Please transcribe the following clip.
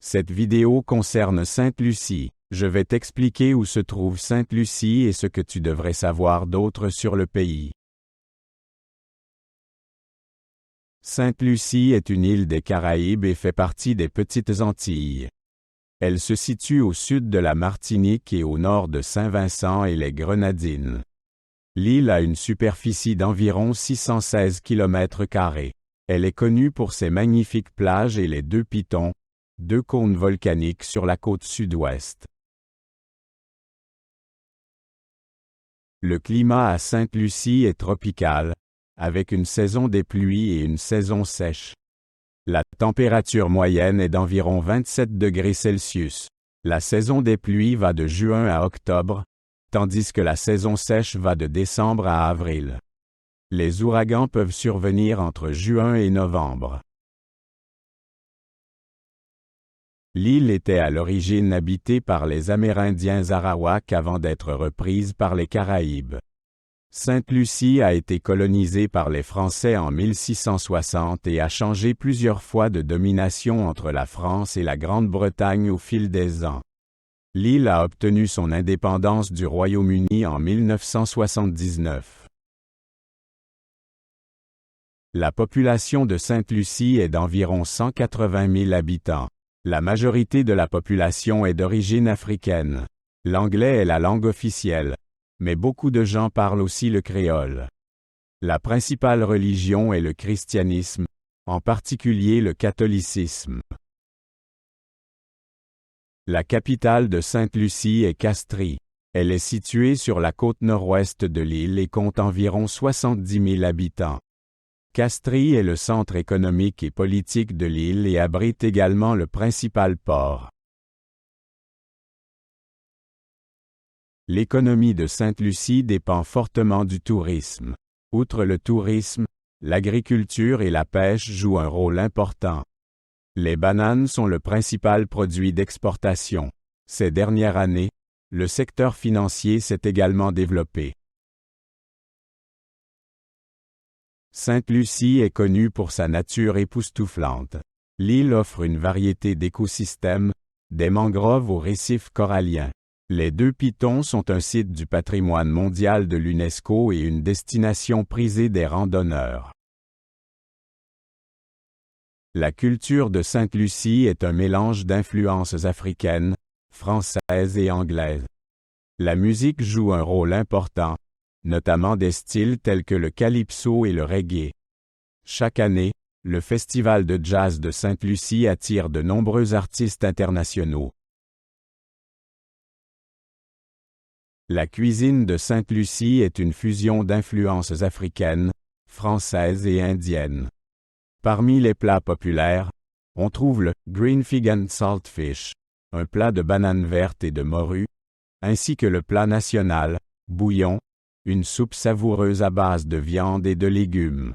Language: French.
Cette vidéo concerne Sainte-Lucie. Je vais t'expliquer où se trouve Sainte-Lucie et ce que tu devrais savoir d'autre sur le pays. Sainte-Lucie est une île des Caraïbes et fait partie des Petites Antilles. Elle se situe au sud de la Martinique et au nord de Saint-Vincent et les Grenadines. L'île a une superficie d'environ 616 km². Elle est connue pour ses magnifiques plages et les deux pitons, deux cônes volcaniques sur la côte sud-ouest. Le climat à Sainte-Lucie est tropical, avec une saison des pluies et une saison sèche. La température moyenne est d'environ 27 degrés Celsius. La saison des pluies va de juin à octobre, tandis que la saison sèche va de décembre à avril. Les ouragans peuvent survenir entre juin et novembre. L'île était à l'origine habitée par les Amérindiens Arawaks avant d'être reprise par les Caraïbes. Sainte-Lucie a été colonisée par les Français en 1660 et a changé plusieurs fois de domination entre la France et la Grande-Bretagne au fil des ans. L'île a obtenu son indépendance du Royaume-Uni en 1979. La population de Sainte-Lucie est d'environ 180 000 habitants. La majorité de la population est d'origine africaine. L'anglais est la langue officielle, mais beaucoup de gens parlent aussi le créole. La principale religion est le christianisme, en particulier le catholicisme. La capitale de Sainte-Lucie est Castries. Elle est située sur la côte nord-ouest de l'île et compte environ 70 000 habitants. Castries est le centre économique et politique de l'île et abrite également le principal port. L'économie de Sainte-Lucie dépend fortement du tourisme. Outre le tourisme, l'agriculture et la pêche jouent un rôle important. Les bananes sont le principal produit d'exportation. Ces dernières années, le secteur financier s'est également développé. Sainte-Lucie est connue pour sa nature époustouflante. L'île offre une variété d'écosystèmes, des mangroves aux récifs coralliens. Les deux pitons sont un site du patrimoine mondial de l'UNESCO et une destination prisée des randonneurs. La culture de Sainte-Lucie est un mélange d'influences africaines, françaises et anglaises. La musique joue un rôle important, notamment des styles tels que le calypso et le reggae. Chaque année, le Festival de jazz de Sainte-Lucie attire de nombreux artistes internationaux. La cuisine de Sainte-Lucie est une fusion d'influences africaines, françaises et indiennes. Parmi les plats populaires, on trouve le green fig and saltfish, un plat de bananes vertes et de morue, ainsi que le plat national, bouillon, une soupe savoureuse à base de viande et de légumes.